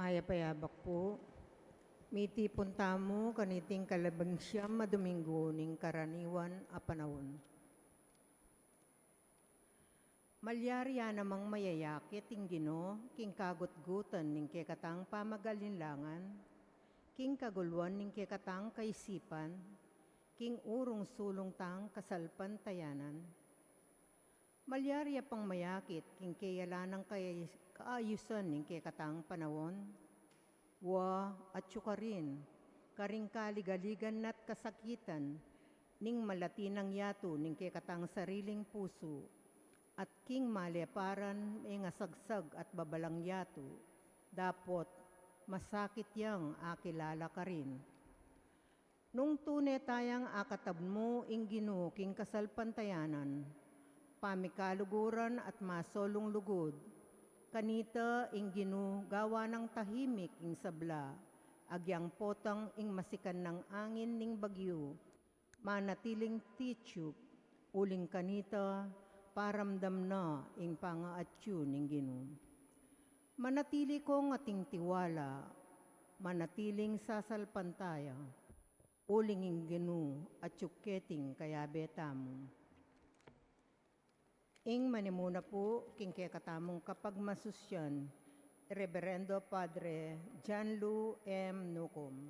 Mayapayabak po, miti puntamo kaniting kalabang siyam madomingo ning karaniwan a panahon. Malyarya namang mayayakit ing Ginoo, king kagutgutan ning kekatang pamagalinlangan, king kaguluan ning kekatang kaisipan, king urong sulong tang kasalpantayanan. Malyarya pang mayakit, king kayalanang kaayusan ning kekatang panahon, wa at syukarin, karing kaligaligan at kasakitan, ning malatinang yato ning kekatang sariling puso, at king maliaparan ing asagsag at babalang yato, dapot masakit yang akilala ka rin. Nung tunay tayang akatab mo ing Ginoo king kasalpantayanan, pamikaluguran at masolong lugod, kanita ing Ginoo gawa ng tahimik ing sabla, agyang potang ing masikan ng angin ning bagyo, manatiling titsuk, uling kanita, paramdam na ing pangaatyo ning Ginoo. Manatili kong ating tiwala, manatiling sasalpantaya, uling ing Ginoo at yuketing kaya betamo. Ing manimuna po, king kekatamong kapag masusyan, Reverendo Padre John Lu M. Nucom.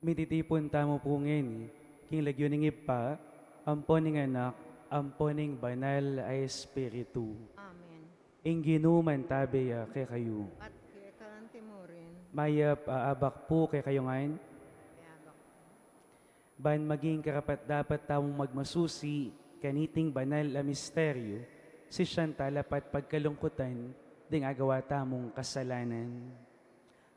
Mititipon tamo po ngayon, king lagyo ning ipa, ampo ning anak, ampo ning banal ay espiritu. Amen. Ing ginuman tabi kay kayo. At kaya kaante mo rin, Mayap aabak po kay kayo ngayon. mayabak. Ban maging karapat dapat tamong magmasusi, kaniting banal a misteryo, si siyang talapat pagkalungkutan, ding agawa tamong kasalanan.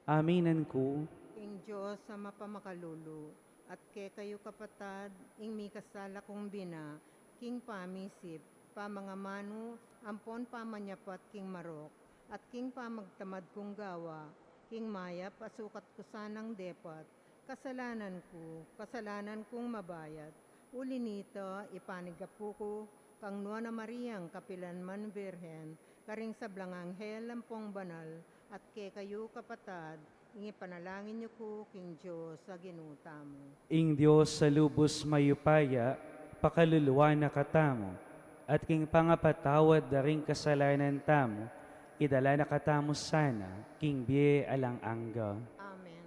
Aminan ko, King Diyos sa mapamakalulu, at kay kayo kapatad, ing mi kasala kong bina, king pamisip, pamangamano, ampon pamanyapat king marok, at king pamagtamad kong gawa, king maya pasukat ko sanang depat, kasalanan kong mabayat, uli nito ipanigapu ko, kang Nuana Mariang kapilanman Birhen, karing sablang anghel lampong banal, at kay kayo kapatad, ingi panalangin niyo ko, King Diyos, sa ginuta mo. ing Diyos sa lubos mayupaya, pakaluluwa na katamo, at king pangapatawad na ring kasalanan tamo, idala na katamo sana, king bie alang angga. Amen.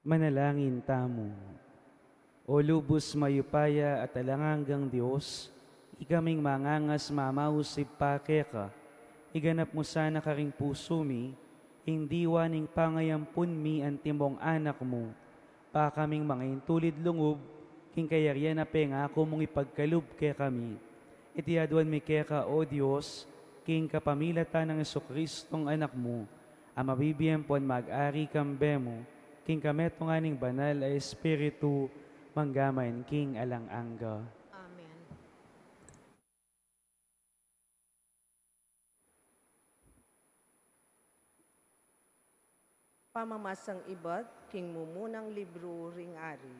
Manalangin tamo. O lubos mayupaya at alanganggang Diyos, ikaming mangangas mamausip pake ka, iganap mo sana karing puso mi, hindi waning pangayampun mi ang timong anak mo, pa kaming mga intulid lungob, king kayaryan na pengako mong ipagkalub ke kami. Itiaduan mi ke ka, O Diyos, king kapamilatan ng Jesucristong anak mo, ang mabibiyang pon mag-ari kambe mo, king kameto nga ning banal ay espiritu, manggamain king alang angga. Amen. Pamamasang iba't king mumunang libro ring ari.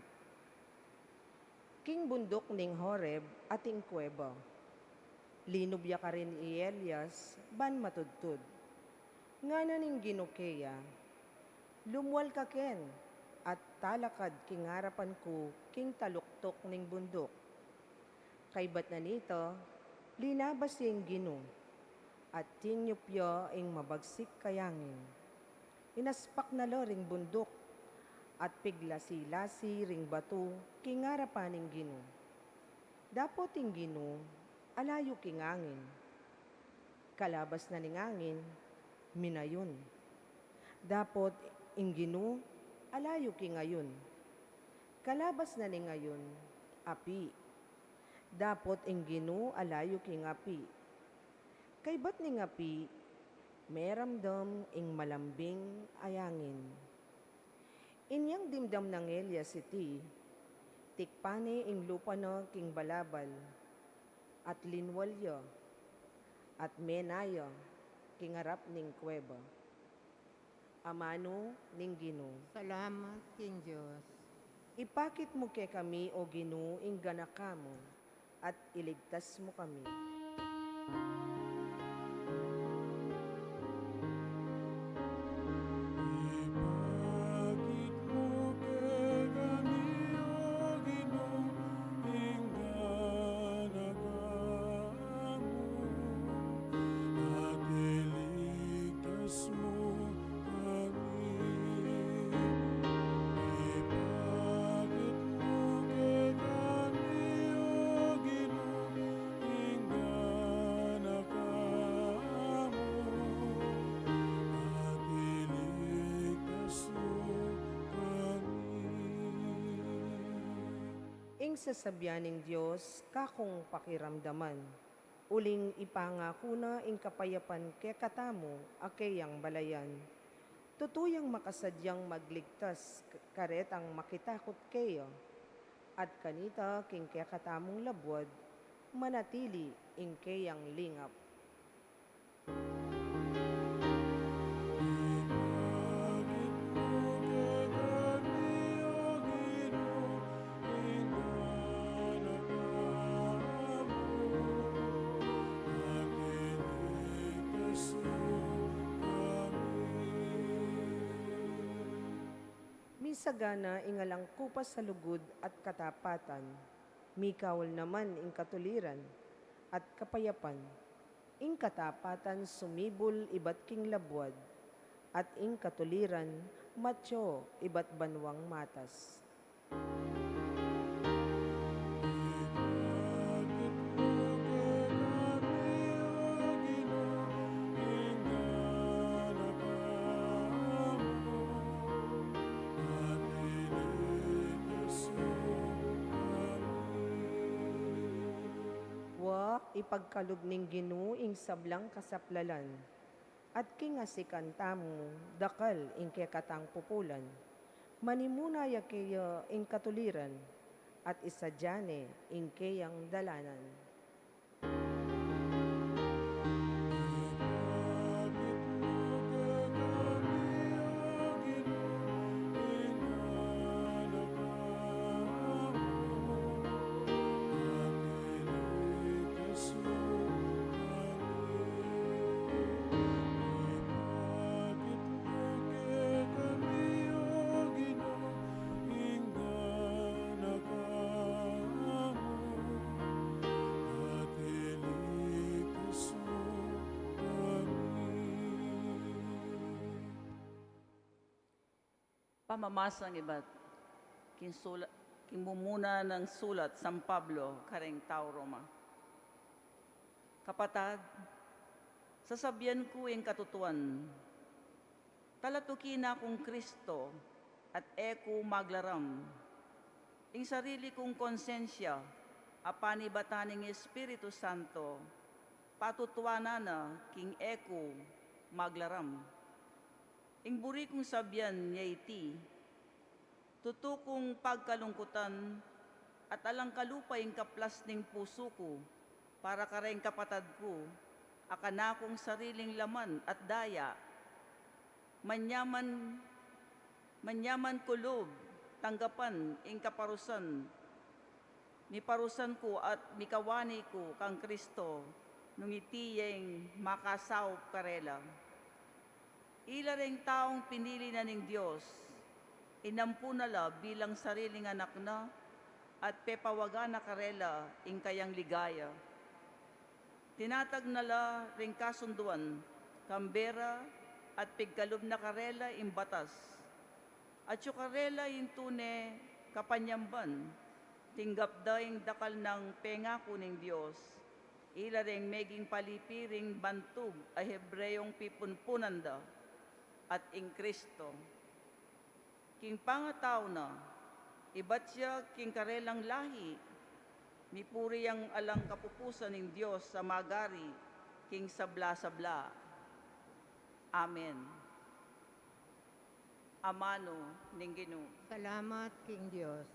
King bundok ning Horeb ating kuweba. Linubya ka rin i Elias, ban matudtud. Nga na ning ginukeya, lumwal ka ken, at talakad king harapan ko king taluktok ning bundok. Kaybat na nito, linabas yung gino, at tinyupyo ing mabagsik kayangin. Inaspak na lo ring bundok, at piglasi-lasi ring bato king harapan ning gino. Dapot ing gino, alayo king angin. Kalabas na ning angin, minayon. Dapot ing gino, alayo king ayon. Kalabas na ning ayon, api. Dapot ing gino, alayo king api. Kaybat ning api, meramdam ing malambing ayangin. Inyang dimdam ng Elias iti, tikpani ing lupa no king balabal, at linwalyo, at menayo, king harap ning kuweba. Amano ning Gino. Salamat, King Diyos. Ipakit mo kay kami, o Gino, ing ganaka mo, at iligtas mo kami. Ipakit mo kay kami, O Ginoo, ingganaka mo, at iligtas mo kami. Ipakit mo kay kami, O Ginoo, ingganaka mo, at iligtas mo kami. Ing sasabyan ng Diyos, kakong pakiramdaman. Uling ipangako na ing kapayapan kay katamo, akayang balayan. Tutuyang makasadyang magligtas, karet ang makitakot kayo. At kanita king kaya katamong labwad, manatili ing kayang lingap. Ipakit mo kay kami, O Ginoo, ingganaka mo, at iligtas mo kami. Misagana ingalang kupas sa lugod at katapatan, mikawal naman ing katuliran at kapayapan. Ing katapatan sumibol iba't king labwad, at ing katuliran matyo iba't banwang matas. Ipakit mo kay kami, O Ginoo, ingganaka mo, at iligtas mo kami. Wa ipagkalog ning Ginoo ing sablang kasaplalan, at kingasikan tamo dakal ing kekatang pupulan. Manimuna ya kaya ing katuliran, at isadyane ing kayang dalanan. Ipakit mo kay kami, O Ginoo, ingganaka mo, at iligtas mo kami. Ipakit mo kay kami, O Ginoo, ingganaka mo, at iligtas mo kami. Pamamasang iba't kinmumuna ng sulat San Pablo, kareng tao Roma. Kapatad, sasabyan ko ang katutuan, talatukin akong Kristo at eko maglaram, ing sarili kong konsensya, apanibataning Espiritu Santo, patutuanan na king eko maglaram. Ing buri kong sabyan niya iti, tutukong pagkalungkutan at alang kalupay ing kaplas ning puso ko, para kareng kapatad ko, akanakong sariling laman at daya, manyaman Manyaman kulob, tanggapan ing kaparusan. Miparusan ko at mikawani ko kang Kristo, nung itiyeng makasaw karela. Ila ring taong pinili na ning Diyos, inampu nala bilang sariling anak na, at pepawaga na karela ing kayang ligaya. Tinatag nala ring kasunduan, kambera at pigkalob na karela ing batas. At yung karela ing tune kapanyamban, tinggap daing dakal ng pengako ning Diyos. Ila ring meging palipiring bantog ay Hebreyong pipunpunanda at ing Kristo. King pangataw na, iba't siya king karelang lahi, mipuri ang alang kapupusan ng Diyos sa magari, king sabla-sabla. Amen. Amano ning Ginoo. Salamat, King Diyos.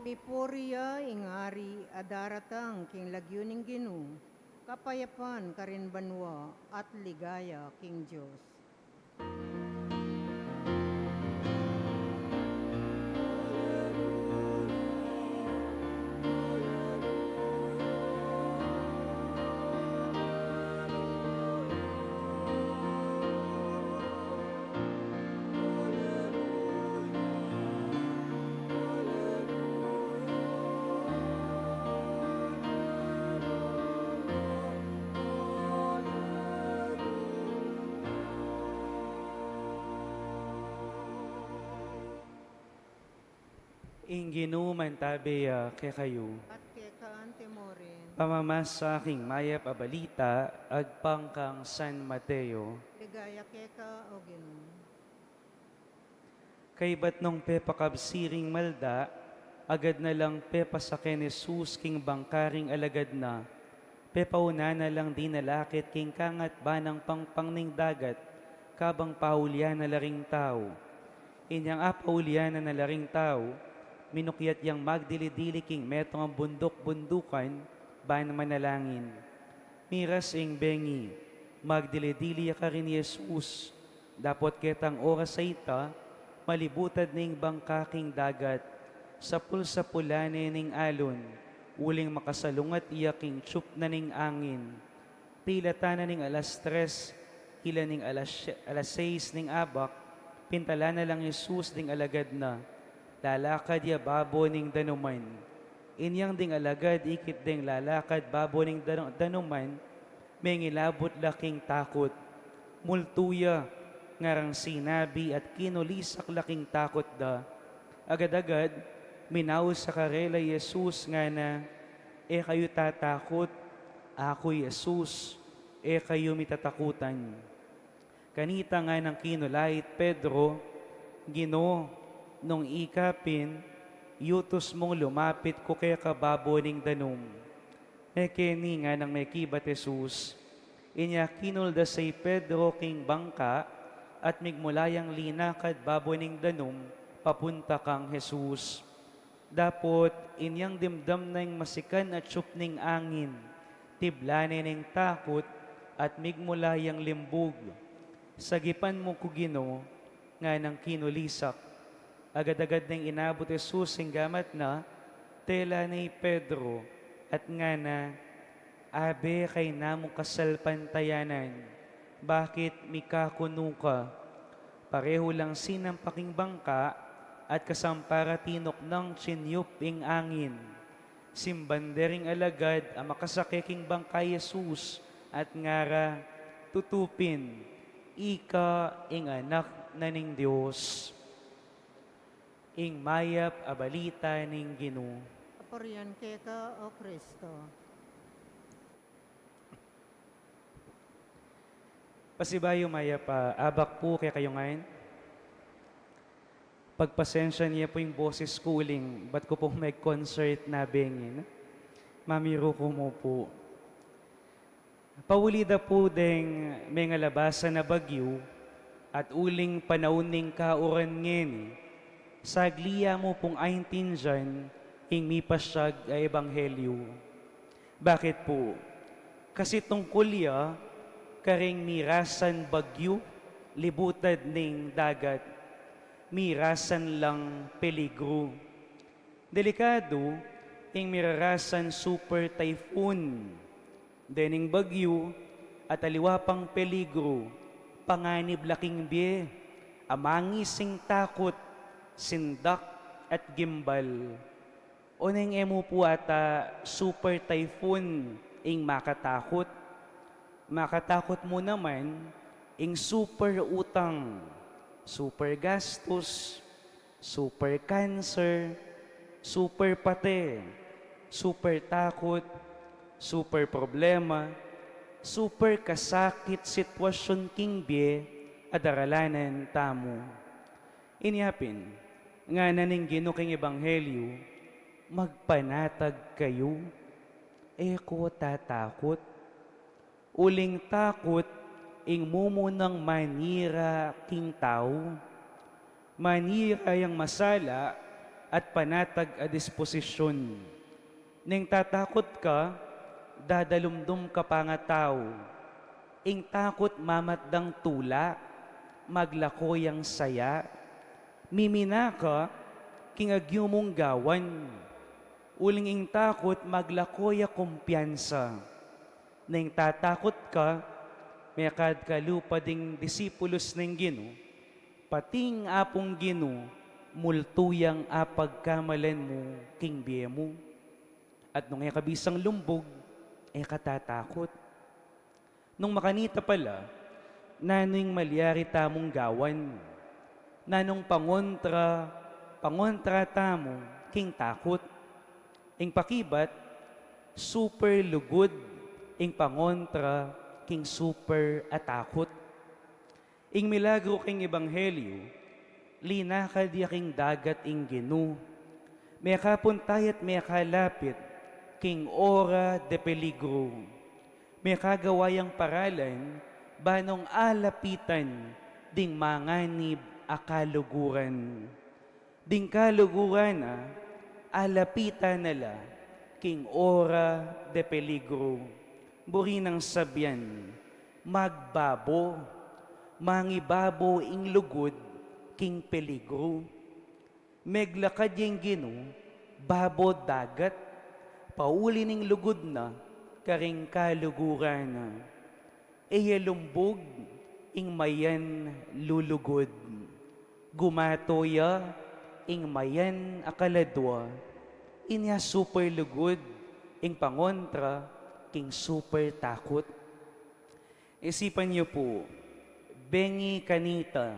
Mipuriya ingari adaratang king lagyuning Ginoo, kapayapan karin banwa at ligaya King Diyos. Ing ginuman tabi kay kayo, At kekaan timorin, pamamas sa aking mayap a balita, agpang kang San Mateo. ligaya keka o Ginoo. Kay ba't nung pepakabsiring malda, agad na lang pepa sa ken Jesus king bangkaring alagad na, pepauna na lang di nalakit king kangat banang pangpangning dagat, kabang paulya na laring tao. Inyang apaulya na laring tao, minukyat yang magdili-dili king metong ang bundok-bundukan, ban manalangin. Miras ing bengi, magdili-dili ka rin Jesus, dapot ketang oras sa ita, malibutad ning bangkaking dagat, sa pulsa-pulane ning alon, uling makasalungat iya king tsup na ning angin. Pilata na ning alas 3, ila ning alas 6 ning abak, pintala na lang Jesus ning alagad na, lalakad ya babo ning danuman. Inyang ding alagad, ikit ding lalakad babo ning danuman, may ngilabot laking takot. Multuya, ngarang sinabi at kinulisak laking takot da. Agad-agad, minaus sa karela Jesus nga na, kayo tatakot, ako Jesus, kayo mitatakutan. Kanita nga ng kinulait Pedro, Ginoo, nung ikapin, yutos mong lumapit ko kay kababo ning danum. Keni nga nang may kibat Jesus, inya kinulda say Pedro king bangka, at migmulayang linakad babo ning danum, papunta kang Jesus. Dapot, inyang dimdam na yung masikan at tsup ning angin, tiblane ning takot, at migmulayang limbog. Sagipan mo ko Ginoo, nga nang kinulisak. Agad-agad nang inabot Jesus sing gamat na, tela ni Pedro, at nga na, abe kay namong kasalpantayanan, Bakit mikakuno ka? Pareho lang sinampaking bangka at kasamparatinok ng tsinyuping angin. Simbandering alagad ang makasakiking bangka Jesus at ngara tutupin. Ika ing anak na ning Diyos. Ing mayap a balita ning Ginoo. Kapurian ka, O Kristo. Pasibayo maya pa, abak po kaya kayo ngayon. Pagpasensya niya po yung boses ko uling, ba't ko po may concert na bengin? Mamiro ko mo po. Paulida po deng may ngalabasan na bagyo at uling panauning kauran ngeni. Saglia mo pong aintin dyan, ing mipasyag ay ebanghelyo. Bakit po? Kasi tungkol ya, karing mirasan bagyo, libutad ning dagat, mirasan lang peligro. Delikado, ing mirarasan super typhoon, dening bagyo, at aliwapang peligro, panganib laking bie, amangising takot, sindak at gimbal. Uneng emo po ata super typhoon ing makatakot. Makatakot mo naman ing super utang, super gastos, super cancer, super pate, super takot, super problema, super kasakit sitwasyon king bie adaralanan tamo. Inyapin, nga naning ginuking ebanghelyo, magpanatag kayo, eko tatakot. Uling takot, ing mumunang manira king tao. Manira yang masala at panatag a disposisyon. Ning tatakot ka, dadalumdum ka pa nga tao. Ing takot mamatdang tula, maglakoyang saya. Mimina ka, kingagyo mong gawan. Uling ing takot, maglakoya kumpiyansa. Ning tatakot ka, may kadkalupa ding disipulos ng Ginoo, pating apong Ginoo, multuyang apagkamalan mo, king biye mo. At nung kabisang lumbog, katatakot. Nung makanita pala, nano'ng malyari tamong gawan, nanong pangontra tamo, king takot. Ing pakibat, super lugod, ing pangontra, king super atakot. Ing milagro king ebanghelyo, linakad yaking dagat ing Ginoo. May kapuntay at may kalapit, king ora de peligro. May kagawayang paralan, banong alapitan, ding manganib akaluguran. Ding kaluguran alapitan nala, king ora de peligro. Buri ng sabyan, magbabo, mangibabo ing lugod, king peligro. Meglakad yung Ginoo, babo dagat, pauli ning lugod na, karing kaluguran na. Lumbog, ing mayan lulugod. Gumatoya, ing mayan akaladwa. Inya super lugod, ing pangontra, king super takot. Isipan niyo po, bengi kanita,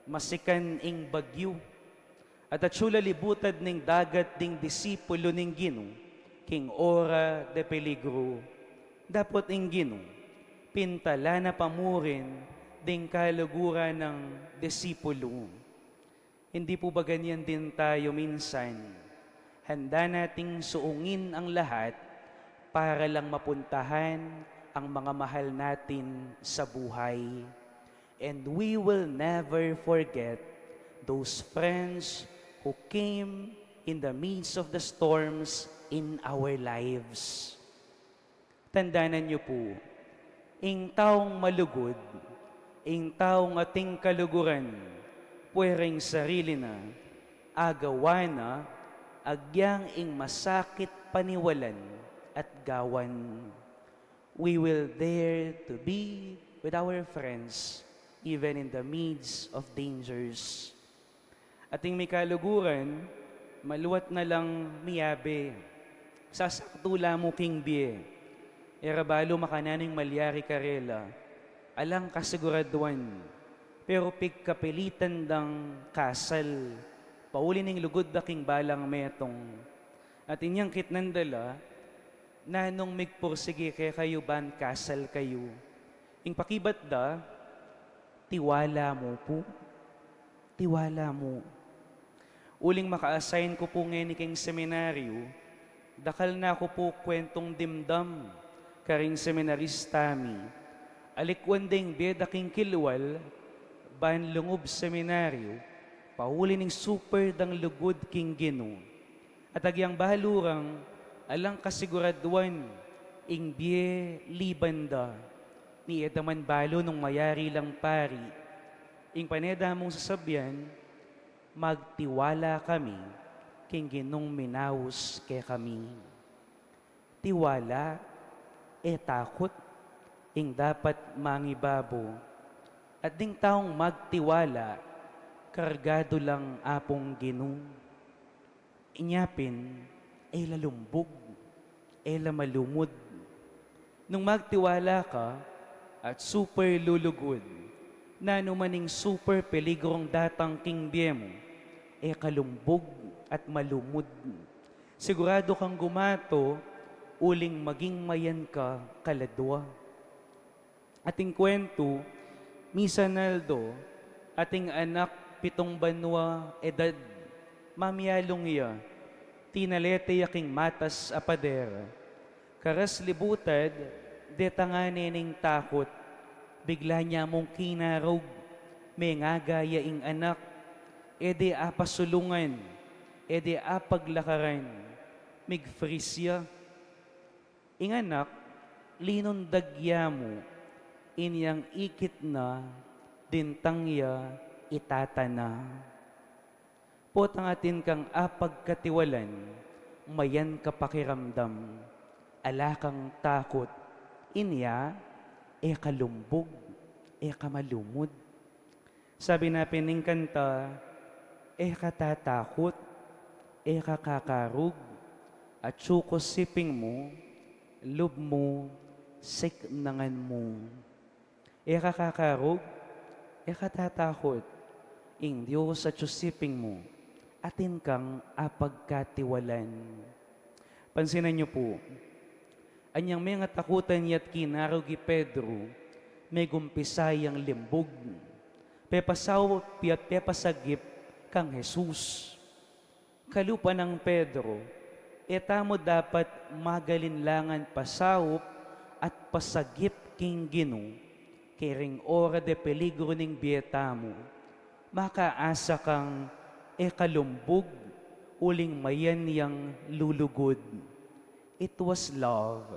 masikan ing bagyo, at atsula libutad ning dagat ding disipulo ning Ginoo, king ora de peligro. Dapot ing Ginoo, pintala na pamurin ding kaluguran ng disipulo. Hindi po ba ganyan din tayo minsan? Handa nating suungin ang lahat para lang mapuntahan ang mga mahal natin sa buhay. And we will never forget those friends who came in the midst of the storms in our lives. Tandaanan niyo po, ing taong malugod, ing taong ating kaluguran, puwering sarili na, agawa na, agyang ing masakit paniwalan at gawan. We will dare to be with our friends, even in the midst of dangers. Ating may kaluguran, maluwat na lang miyabe, sasaktula mo king bie, erabalo makananing malyari karela, alang kasiguraduan, pero pigkapilitan dang kasal, pauli ning lugod da king balang metong, at inyang kitnandala, nanong migpursige kay kayo ban kasal kayo, ing pakibat da, tiwala mo po, tiwala mo. Uling maka-assign ko po ngayon king seminaryo, dakal na ako po kwentong dimdam, karing seminaristami, alikwan ding beda king kilwal, ban lungob seminaryo, pauli ning super dang lugod king Gino. At agyang bahalurang, alang kasiguraduan, ing bie libanda, ni edaman balo nung mayari lang pari, ing paneda mong sasabyan, magtiwala kami, king Ginong minawos kay kami. Tiwala, takot, ing dapat mangibabo, at ding taong magtiwala, kargado lang apong Ginoo. Inyapin, lalumbog, lamalumod. Nung magtiwala ka, at super lulugod, na numaning super peligrong datang king biemo, kalumbog at malumod. Sigurado kang gumato, uling maging mayan ka kaladwa. Ating kwento, Misa Naldo, ating anak 7 banwa edad, mamyalong iya, tinalete yaking matas apader, karas libutad, detanganening takot, bigla niya mong kinarog, may ngagaya ing anak, ede apasulungan, ede apaglakaran, migfrisya. Ing anak, linundagya mo, inyang ikit na, dintangya, itatana. Potang atin kang apagkatiwalan, mayan kapakiramdam, ala kang takot, inya, kalumbog, kamalumod. Sabi na pining kanta, katatakot, kakakarug, at sukosiping mo, lub mo, siknangan mo. Kakakarug, katatakot, ing Diyos at susiping mo, atin kang apagkatiwalan. Pansinan niyo po, anyang may nga takutan yat kinarugi Pedro, may gumpisayang limbog, pepasaw piat pepasagip kang Jesus. Kalupa ng Pedro, etamo dapat magalinlangan pasawop at pasagip king Ginoo, kiring ora de peligro ning bietamo, makaasa kang kalumbog, uling mayan yang lulugod. It was love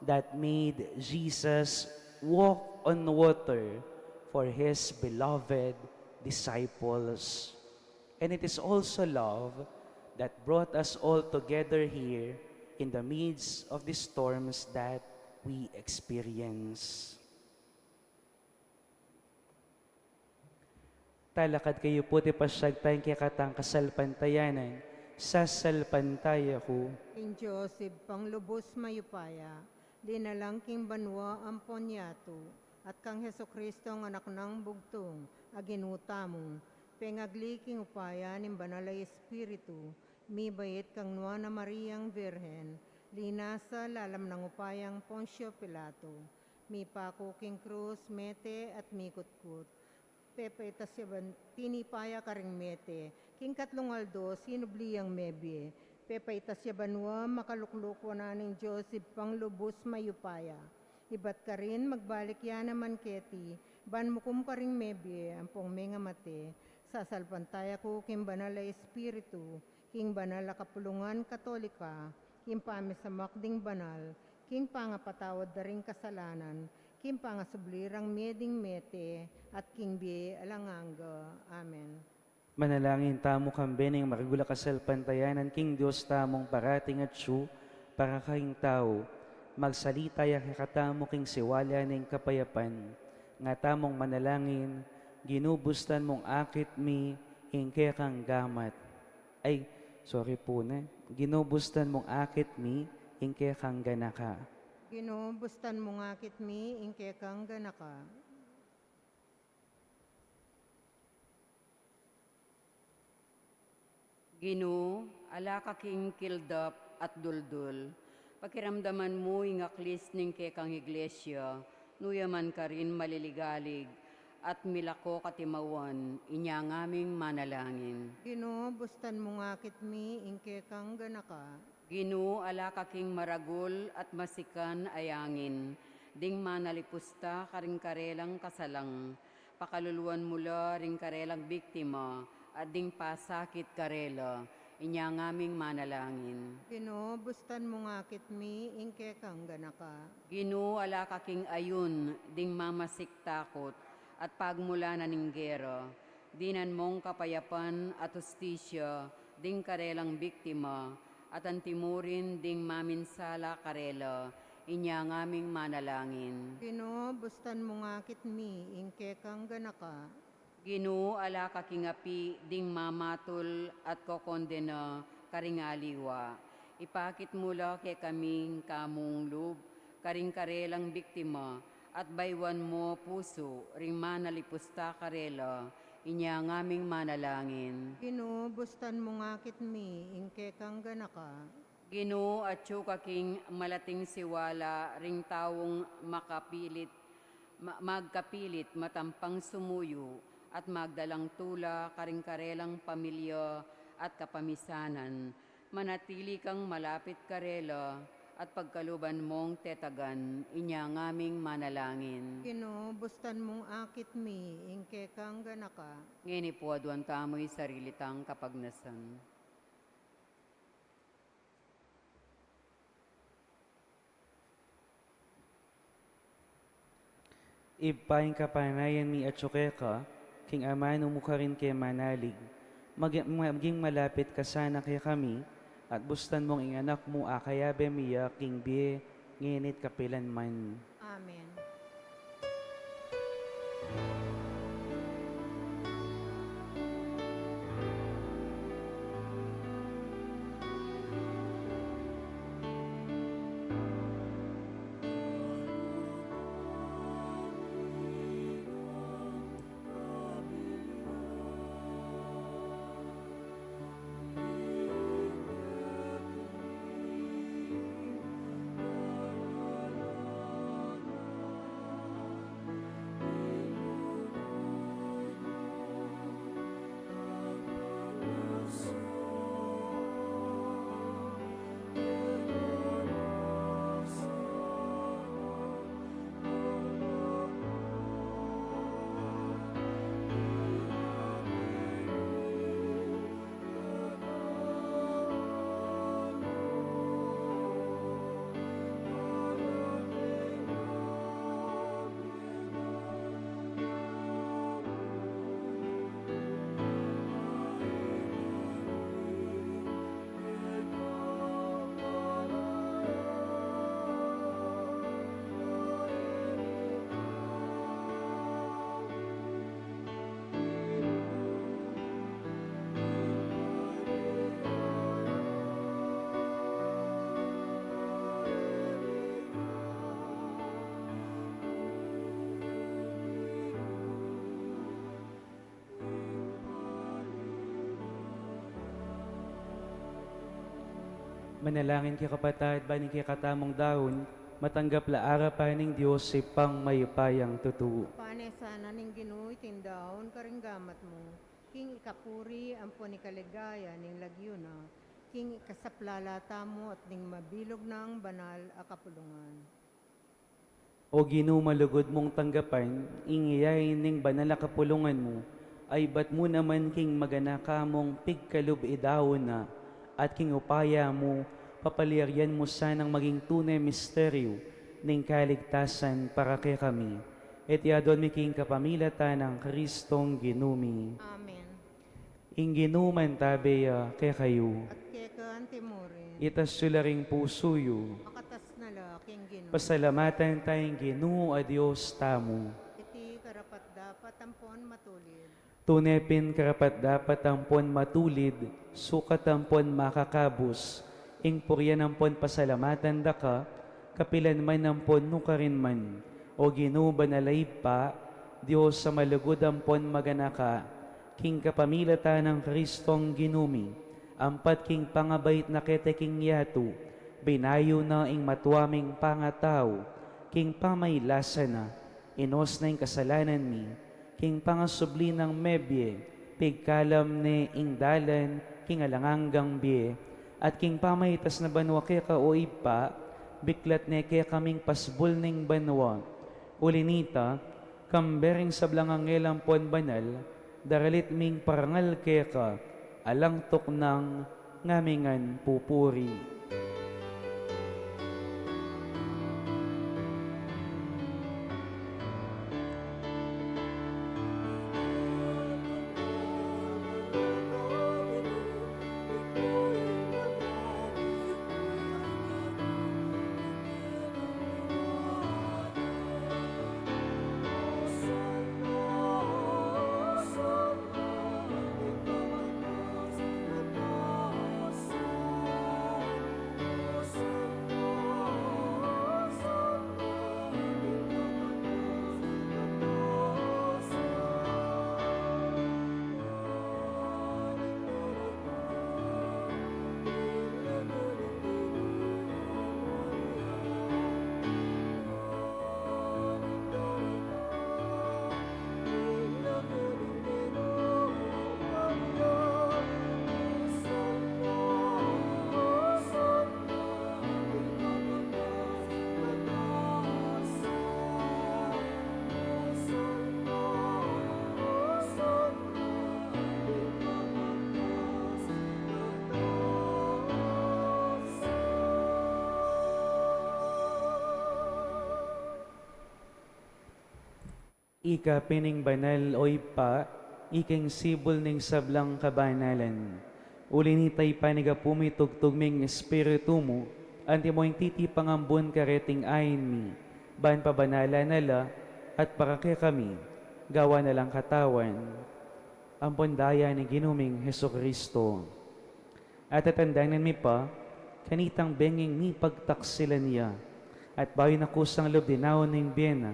that made Jesus walk on water for His beloved disciples. And it is also love that brought us all together here in the midst of the storms that we experience. Talakad kayo po ti pasyag tayong kikatang kasalpantayanan, sasalpantaya ko. King Joseph, panglubos mayupaya, dinalang king banwa ang ponyato, at kang Heso Kristo ang anak ng bugtong, aginuta mo, pengagli king upaya ning banalay espiritu, mi bayit kang nuwa na Mariang Virhen, linasa lalam ng upayang Poncio Pilato, mi pako king krus, mete at mikutkut, pepe tasyaban, tinipaya karing mete, king katlungaldo, sinubliyang mebye, pepe tasyabanwa, makaluklukwa na ning Joseph, panglubos mayupaya, ibat ka rin, magbalik yan naman keti, ban mukum ka ring mebye, ampong mga mate, sasalpantaya ko, king banala espiritu, king banala kapulungan katolika, king pamisamak ding banal, king pangapatawad da ring kasalanan, king pangasublirang meding mete, at king biye alanganga. Amen. Manalangin tamo kambening marigula kasalpantayanan king Diyos tamong parating at siyo, para kayong tao, magsalita ya kakatamo king siwala ning kapayapan, nga tamong manalangin, ginubustan mong akit mi, hingke kang gamat. Ay, sorry po na. Ginubustan mong akit mi, hingke kang ganaka. Ginoo, bustan mo ngakit mi, ingke kang ganaka. Ginoo, ala ka king kildap at duldul. Pakiramdaman mo ingaklis ning kay kang iglesia, nuyaman ka rin maliligalig, at milako katimawan, inya ngaming manalangin. Ginoo, bustan mo ngakit mi, ingke kang ganaka. Ginoo, ala ka king maragul at masikan ayangin, ding manalipusta karing karelang kasalang, pakaluluan mula ring karelang biktima, at ding pasakit karela, inya ngaming manalangin. Ginoo, bustan mo ngakit mi, ingke kang ganaka. Ginoo, ala ka king ayun, ding mamasiktakot, at pagmula na ning gera, dinan mong kapayapan at hustisya, ding karelang biktima, at antimurin ding maminsala karela, inya ngaming manalangin. Ginoo, bustan mo ngakit mi, ingke kang ganaka. Ginoo, ala ka king api, ding mamatol at kokondena karingaliwa. Ipakit mula kay kaming kamong lub, karing karelang biktima, at baywan mo puso, ring manalipusta karela, inya ngaming manalangin. Ginoo, bustan mo ngakit mi, ingke kang ganaka. Ginoo, at ka king malating siwala, ring tawong magkapilit matampang sumuyo, at magdalang tula karing karelang pamilya at kapamisanan. Manatili kang malapit karela, at pagkaluban mong tetagan, inya ngaming manalangin. Ginoo, bustan mong akit mi, ingke kang ganaka. Ngini po aduan tamoy sarili tang kapagnasan. Ipaing kapanayan mi at ka, king amano mo ka rin kay manalig. Maging malapit ka sana kay kami, at bustan mong inganak mo akayabe miya king biye, nginit kapilan man. Amen. Manalangin kay kapatid, baning kay katamong daon, matanggap la arapan ng Diyos si pang mayupayang tutuo. Pane sana ning Ginoo itindaon karing gamat mo. King ikapuri ampon ni kaligaya ning lagyo na. King ikasaplalata mo at ning mabilog ng banal a kapulungan. O ginumalugod mong tanggapan, ingiyay ning banal na kapulungan mo, ay ba't mo naman king magana ka mong pigkalub idawon na, at king upaya mo, papaliryan mo sanang maging tunay misteryo ning kaligtasan para kay kami. Et yadon mi king kapamilata ng Kristong ginumi. Amen. Ing ginuman tabeya kay kayo, At kekaan timurin. itas sularing pusuyo, Makatas na la king Ginoo. pasalamatan tayong Ginoo a Diyos tamo. Iti karapat dapat ampon matulid. Tunepin karapat dapat ampon matulid, sukat ampon makakabus, ing puryan ampon pasalamatan daka, kapilan man ampon nukarin man, o ginuban alay pa, Diyos sa malugod ampon maganaka, king kapamilata ng Kristong ginumi, ampat king pangabait na kete king yatu, binayo na ing matuaming pangataw, king pamaylasa na, inos na ing kasalanan mi, king pangasubli ng mebye, pigkalam ni ing dalan, king alanganggang bie, at king pamaitas na banwa kaya ka o ipa, biklat ne kaya kaming pasbul ning banwa. Ulinita, kambering sablang angelang pon banal, daralit ming parangal kaya ka, alang tok ng ngamingan pupuri. Ika pining banal o ipa, iking sibol ning sablang kabanalan. Ulinitay panigapumi tugtugming espiritu mo, anti mo yung titipang ambon kareting ayin mi, ban pabanala nala, at parakya kami, gawa na lang katawan, ampon daya ni ginuming Heso Kristo. At tatandanan mi pa, kanitang benging mi pagtaksilan niya, at bayo na kusang lob dinaon ng biyena,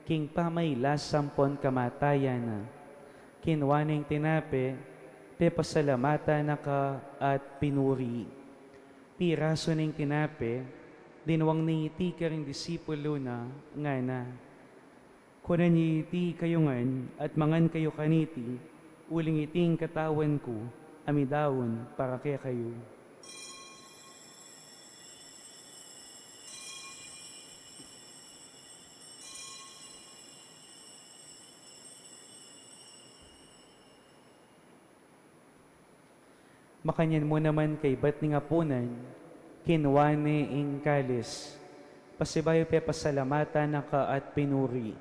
king pamaylas sampon kamatayan na. Kinwaning tinape, te pasalamata na ka at pinuri. Piraso ning tinape, dinwang ni iti ka ring disipulo na nga na. Kunan ni iti kayo ngan at mangan kayo kaniti, uling iting katawan ko, amidawon para kaya kayo. Makanyan mo naman kay bat ni ngapunan, kinwane ing kalis, pasibayo pe pasalamata na ka at pinuri,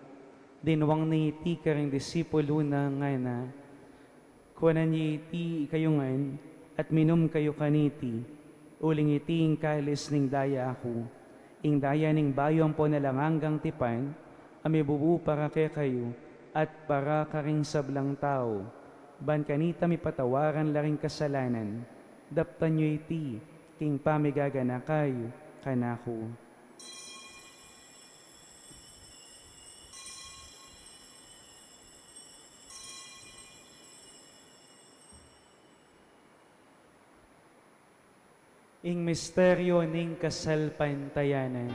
dinwang ni iti ka ring disipulo na nga na, kuwanan ni iti kayungan, at minum kayo kaniti, uling iti ing kalis ning daya ako, ing daya ning bayo ang po nalanganggang tipan, ami bubu para kay kayo, at para karing sablang tao, ban kanita mi patawaran laring kasalanan, daptan nyo iti, king pamigagana kayo, kanako. Ing misteryo ning kasalpantayanan.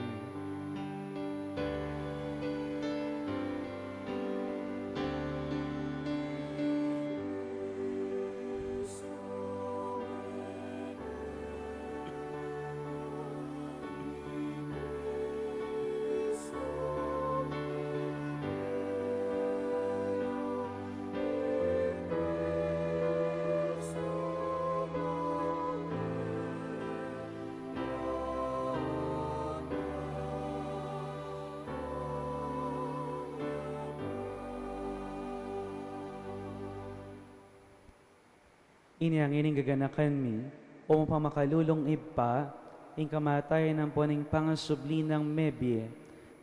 Ini ang ining gaganakan mi, o pamakalulong ipa, ing kamatayan ng puning pangasubli ng mebye,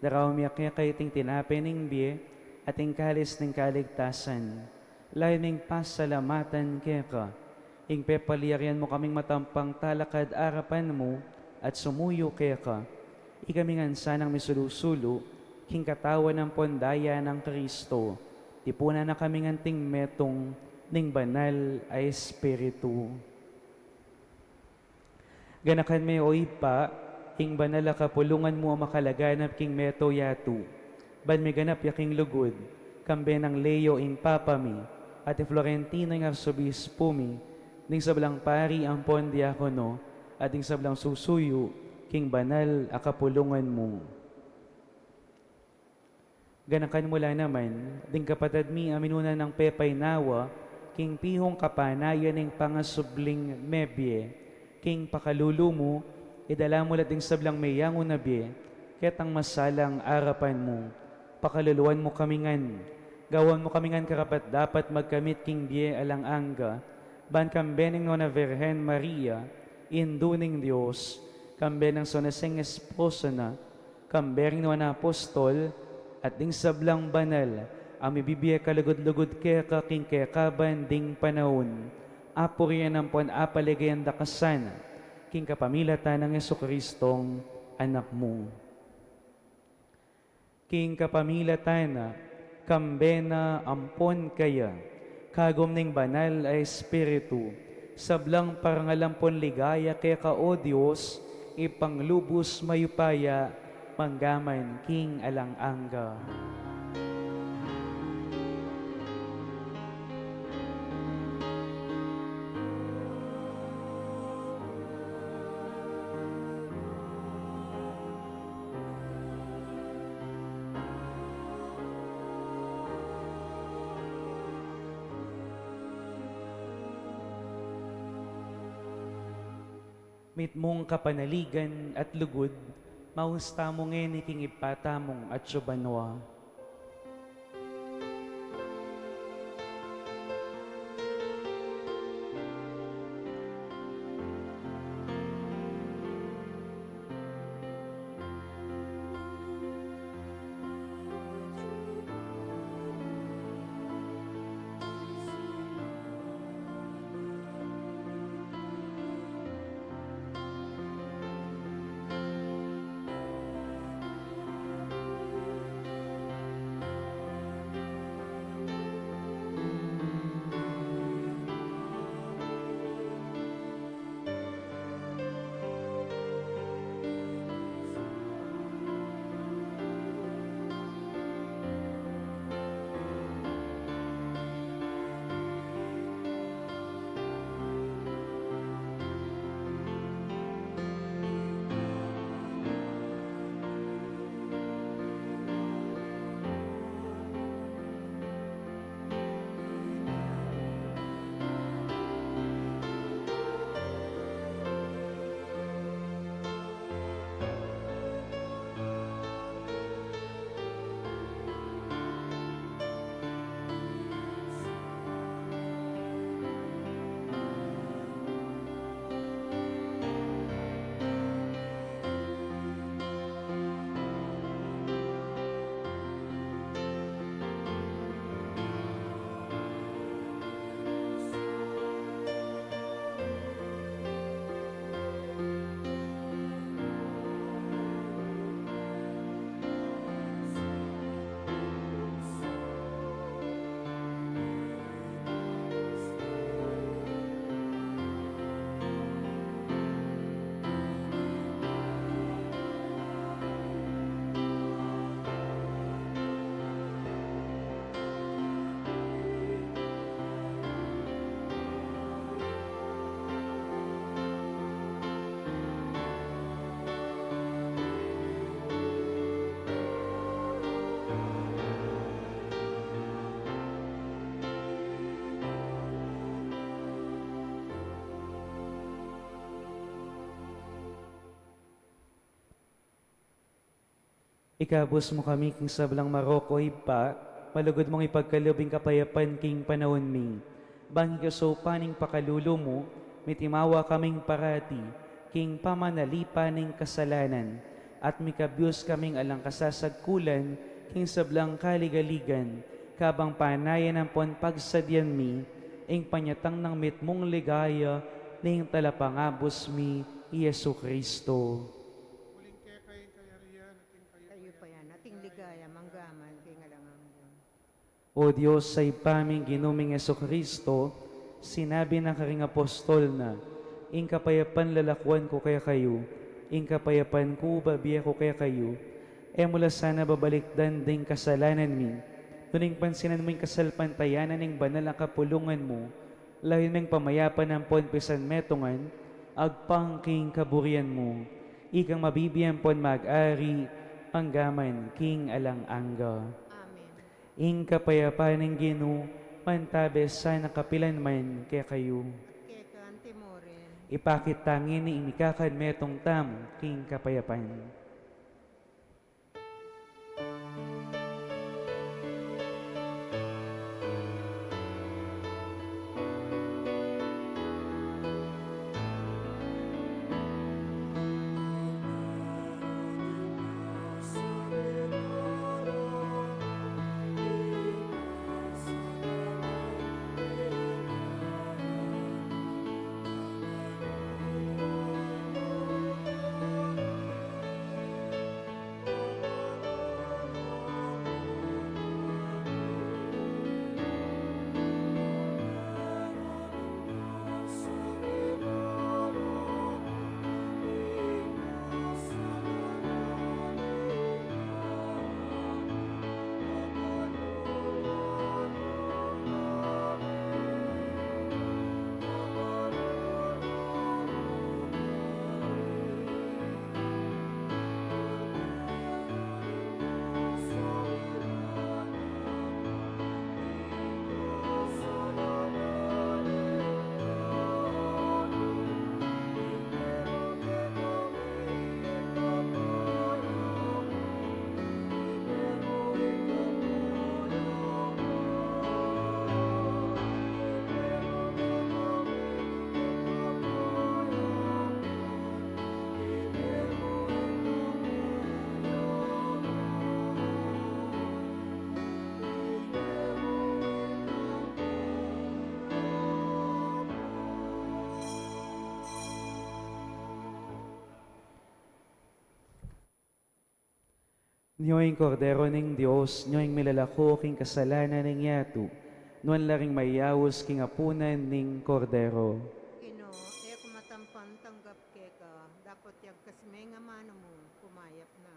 daraw mi akya kay ting tinapay ning bie, at ing kalis ng kaligtasan. Layo ning pasalamatan keka, ing pepaliaryan mo kaming matampang talakad arapan mo, at sumuyo keka, ikamingan sanang misulusulo, king katawan ng pondaya ng Kristo, tipuna na kaming anting metong, ning banal ay Espiritu. Ganakan may oy pa, king banal a kapulungan mo ang makalaganap king meto yatu, ban may ganap yaking lugod, kambe ng Leo ing papami, at Florentino ing arsobispo mi, ning sablang pari ang pondiakono, at ing sablang susuyo, king banal a kapulungan mo. Ganakan mula naman, ding kapatad mi aminuna ng pepay nawa, king pihong kapanayan ng pangasubling mebye, king pakalulu mo, idala mo ding sablang mayang unabye, ketang masalang arapan mo, pakaluluan mo kamingan, gawan mo kamingan karapat dapat magkamit king bie alang angga, ban kambening nona Virgen Maria, induning Diyos, kambe ng sonaseng esposo na, kambering nona apostol, at ding sablang banal, ang ibibigay kalugod-lugod keka king kekaban ding panahon, apurian ng pon apaligayan dakasan, king kapamilatan ng Jesucristong anak mo. King kapamilatan, kambena ampon kaya, kagom ning banal ay Espiritu, sablang parangalampon ligaya kaya o Diyos, ipanglubos mayupaya, manggaman king alanganga. Mit mong kapanaligan at lugod, mahusta mo ngayon iking ipata mong at syubanwa. Ikabos mo kami king sablang Maroko pa, malugod mong ipagkalubing kapayapan king panahon mi. Bang ikasopaning pakalulo mo, mitimawa kaming parati, king pamanalipa ning kasalanan, at mikabyos kaming alang kasasagkulan, king sablang kaligaligan, kabang panayan ng pon pagsadyan mi, ing panyatang ng mitmong ligaya, ning talapangabos mi, Yesu Kristo. Uling kaya kayong kayariyan at yung Kayo pa yan, ating ligaya, manggaman, kay ngalangang. O Diyos, sa ipaming ginuming Yesu Kristo, sinabi ng karing apostol na, ing kapayapan lalakwan ko kaya kayo, ing kapayapan ko babiya ko kaya kayo, e mula sana babalikdan ding kasalanan mi, tuning pansinan mo yung kasalpantayanan ng banal ang kapulungan mo, lahin mong pamayapan ng ponpisan metongan, agpang kaburian mo, ikang mabibiyan pon mag-ari, panggaman king alang-angga. Amen. Ing kapayapaan ng Ginoo, pantabes sana kapilan man kaya kayo. At kay ka antimorin, Ipakitangin ni imikakan metong tam king kapayapan. Niyo'y kordero ng Diyos, niyo'y milalako king kasalanan ng yato, nuan laring mayawos king apunan ning kordero. Ginoo, e kumatampan tanggap kay ka, dapat yag kasmay nga mano mo, pumayap na.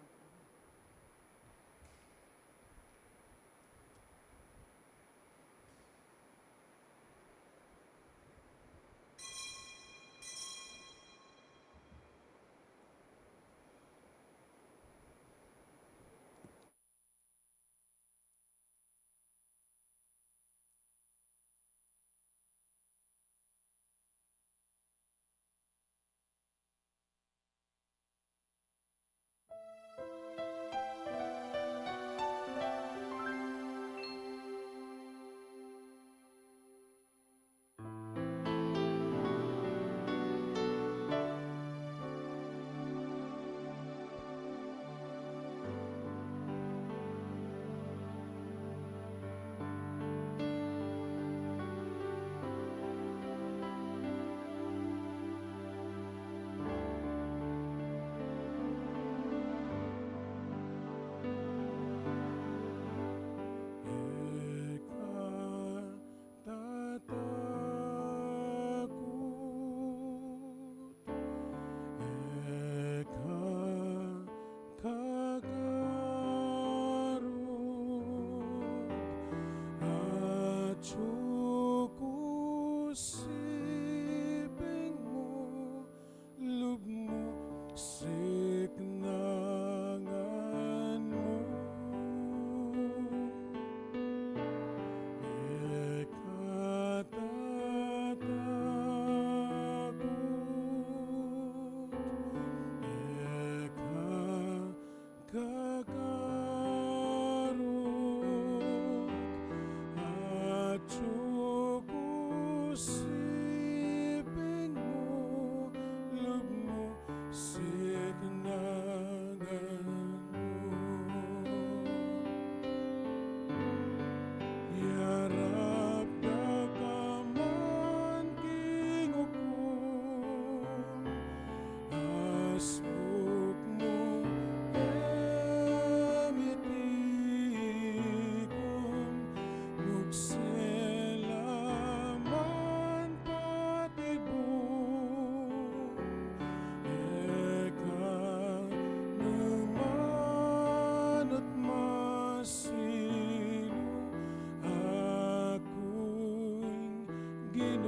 Ginoo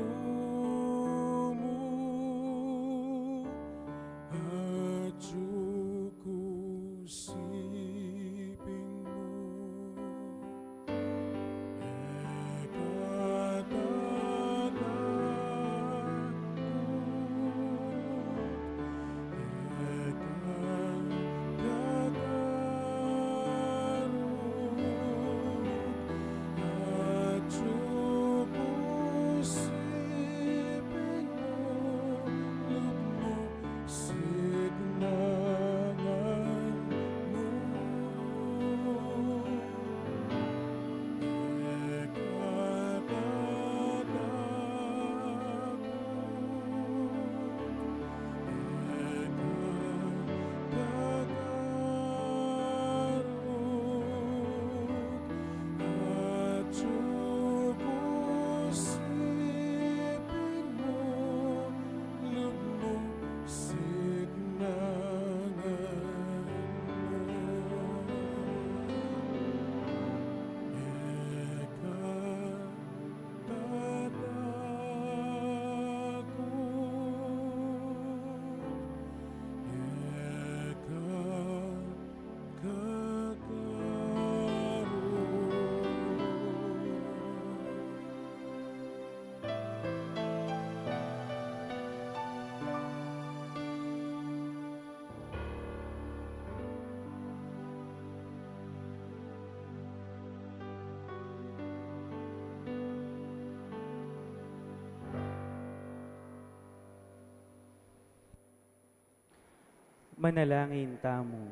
at sukusipin mo. Manalangin tamo.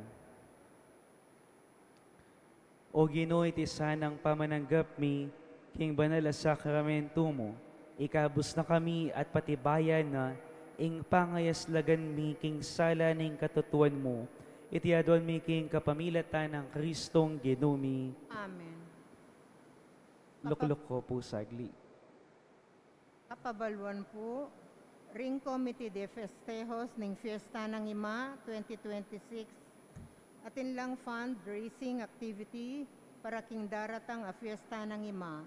O Ginoo, iti sanang pamananggap mi, king banal a sakramento mo, ikabus na kami at patibayan na, ing pangayaslagan mi, king sala ning katutuan mo, iti adwan mi, king kapamilatan ng Kristong Ginoo mi. Amen. Lukluk ko po sagli. Kapabaluan po, Ring Committee de Festejos ng Fiesta ng Ima 2026 atin lang fundraising activity para king daratang a Fiesta ng Ima.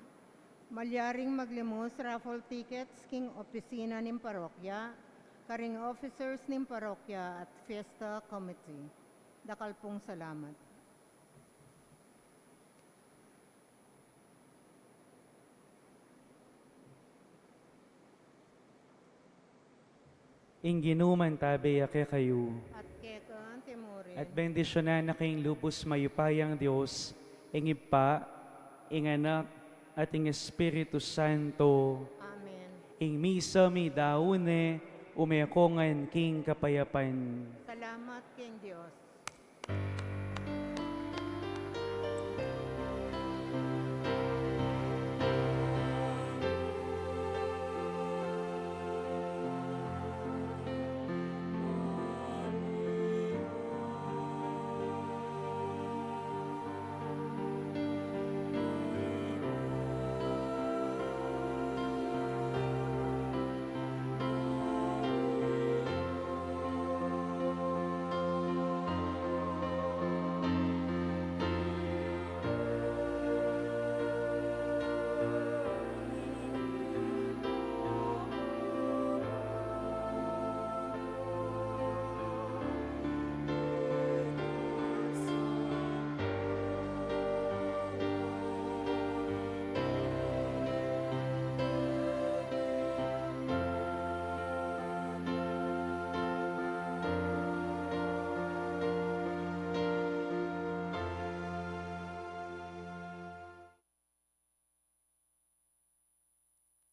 Malyaring maglimos raffle tickets king opisina ng parokya, karing officers ng parokya at Fiesta Committee. Dakal pong salamat. Inginuman tabi ake kayo, At kekan timuri. at bendisyonan na kayong lubos mayupayang Diyos, ing Ipa, ing Anak, at ing Espiritu Santo, Amen. ing misa mi daune, umekongan king kapayapan. Salamat king Diyos.